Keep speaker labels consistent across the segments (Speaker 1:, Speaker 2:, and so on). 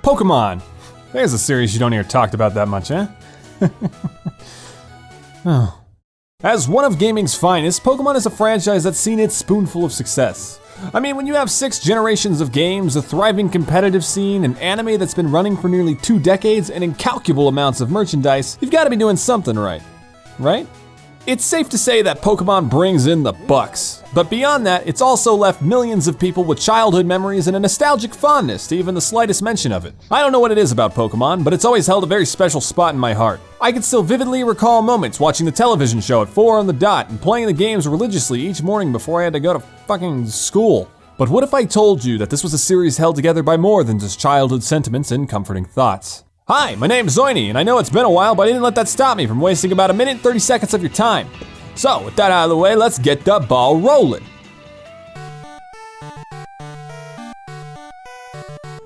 Speaker 1: Pokemon. There's a series you don't hear talked about that much, eh? Oh. As one of gaming's finest, Pokemon is a franchise that's seen its spoonful of success. I mean, when you have 6 generations of games, a thriving competitive scene, an anime that's been running for nearly 2 decades, and incalculable amounts of merchandise, you've got to be doing something right. Right? It's safe to say that Pokemon brings in the bucks. But beyond that, it's also left millions of people with childhood memories and a nostalgic fondness to even the slightest mention of it. I don't know what it is about Pokemon, but it's always held a very special spot in my heart. I can still vividly recall moments watching the television show at 4 on the dot and playing the games religiously each morning before I had to go to fucking school. But what if I told you that this was a series held together by more than just childhood sentiments and comforting thoughts? Hi, my name's Zoini, and I know it's been a while, but I didn't let that stop me from wasting about 1 minute and 30 seconds of your time. So, with that out of the way, let's get the ball rolling.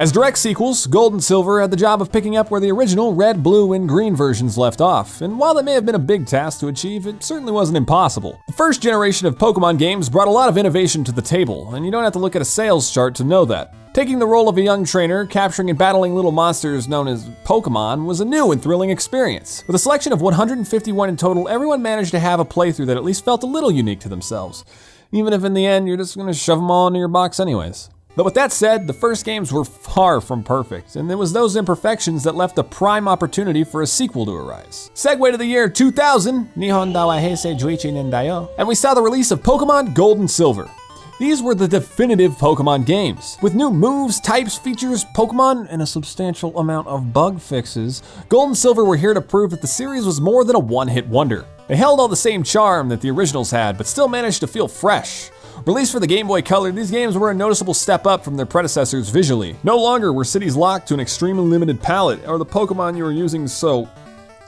Speaker 1: As direct sequels, Gold and Silver had the job of picking up where the original Red, Blue, and Green versions left off, and while that may have been a big task to achieve, it certainly wasn't impossible. The first generation of Pokemon games brought a lot of innovation to the table, and you don't have to look at a sales chart to know that. Taking the role of a young trainer, capturing and battling little monsters known as Pokemon was a new and thrilling experience. With a selection of 151 in total, everyone managed to have a playthrough that at least felt a little unique to themselves, even if in the end you're just gonna shove them all into your box anyways. But with that said, the first games were far from perfect, and it was those imperfections that left a prime opportunity for a sequel to arise. Segue to the year 2000, Nihon da wa Heisei Juichi nen da yo, and we saw the release of Pokemon Gold and Silver. These were the definitive Pokemon games. With new moves, types, features, Pokemon, and a substantial amount of bug fixes, Gold and Silver were here to prove that the series was more than a one-hit wonder. They held all the same charm that the originals had, but still managed to feel fresh. Released for the Game Boy Color, these games were a noticeable step up from their predecessors visually. No longer were cities locked to an extremely limited palette, or the Pokemon you were using so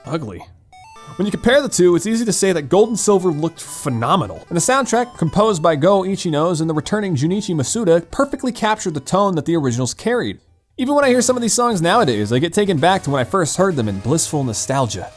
Speaker 1: ugly. When you compare the two, it's easy to say that Gold and Silver looked phenomenal. And the soundtrack, composed by Go Ichinos and the returning Junichi Masuda, perfectly captured the tone that the originals carried. Even when I hear some of these songs nowadays, I get taken back to when I first heard them in blissful nostalgia.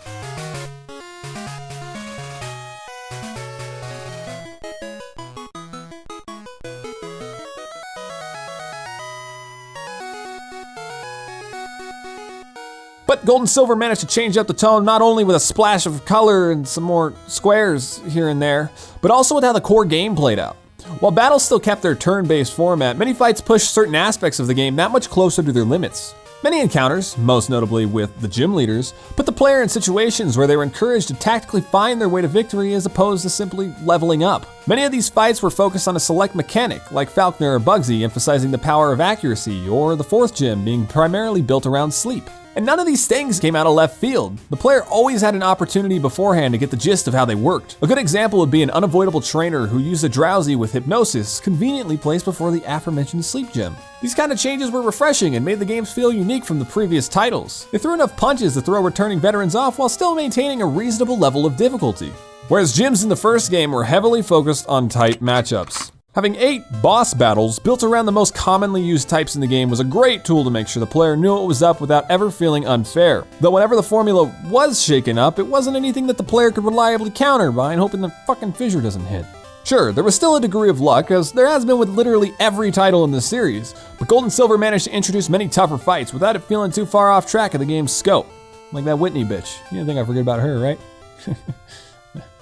Speaker 1: But Gold and Silver managed to change up the tone not only with a splash of color and some more squares here and there, but also with how the core game played out. While battles still kept their turn-based format, many fights pushed certain aspects of the game that much closer to their limits. Many encounters, most notably with the gym leaders, put the player in situations where they were encouraged to tactically find their way to victory as opposed to simply leveling up. Many of these fights were focused on a select mechanic, like Falkner or Bugsy emphasizing the power of accuracy, or the fourth gym being primarily built around sleep. And none of these things came out of left field. The player always had an opportunity beforehand to get the gist of how they worked. A good example would be an unavoidable trainer who used a drowsy with hypnosis, conveniently placed before the aforementioned sleep gem. These kind of changes were refreshing and made the games feel unique from the previous titles. They threw enough punches to throw returning veterans off while still maintaining a reasonable level of difficulty. Whereas gyms in the first game were heavily focused on type matchups. Having 8 boss battles built around the most commonly used types in the game was a great tool to make sure the player knew what was up without ever feeling unfair. Though whenever the formula was shaken up, it wasn't anything that the player could reliably counter by and hoping the fucking fissure doesn't hit. Sure, there was still a degree of luck, as there has been with literally every title in this series, but Gold and Silver managed to introduce many tougher fights without it feeling too far off track of the game's scope. Like that Whitney bitch. You didn't think I forget about her, right?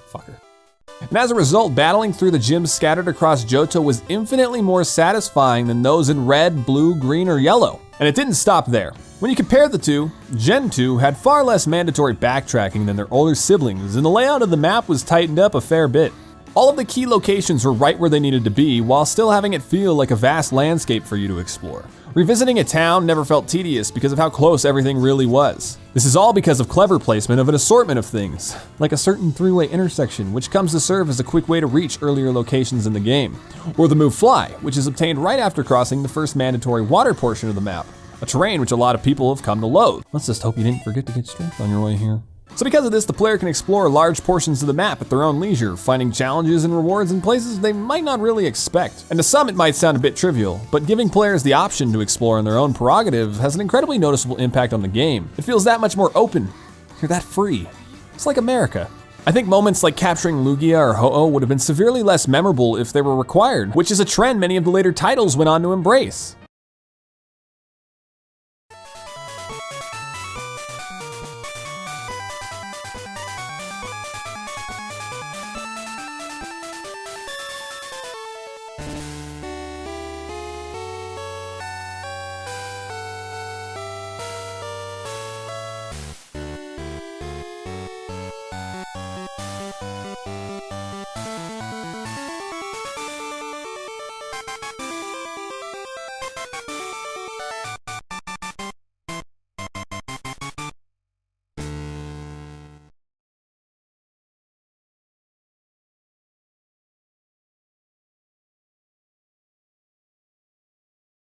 Speaker 1: Fuck her. And as a result, battling through the gyms scattered across Johto was infinitely more satisfying than those in red, blue, green, or yellow. And it didn't stop there. When you compare the two, Gen 2 had far less mandatory backtracking than their older siblings, and the layout of the map was tightened up a fair bit. All of the key locations were right where they needed to be, while still having it feel like a vast landscape for you to explore. Revisiting a town never felt tedious because of how close everything really was. This is all because of clever placement of an assortment of things, like a certain 3-way intersection, which comes to serve as a quick way to reach earlier locations in the game, or the move Fly, which is obtained right after crossing the first mandatory water portion of the map, a terrain which a lot of people have come to loathe. Let's just hope you didn't forget to get strength on your way here. So because of this, the player can explore large portions of the map at their own leisure, finding challenges and rewards in places they might not really expect. And to some it might sound a bit trivial, but giving players the option to explore in their own prerogative has an incredibly noticeable impact on the game. It feels that much more open. You're that free. It's like America. I think moments like capturing Lugia or Ho-Oh would have been severely less memorable if they were required, which is a trend many of the later titles went on to embrace.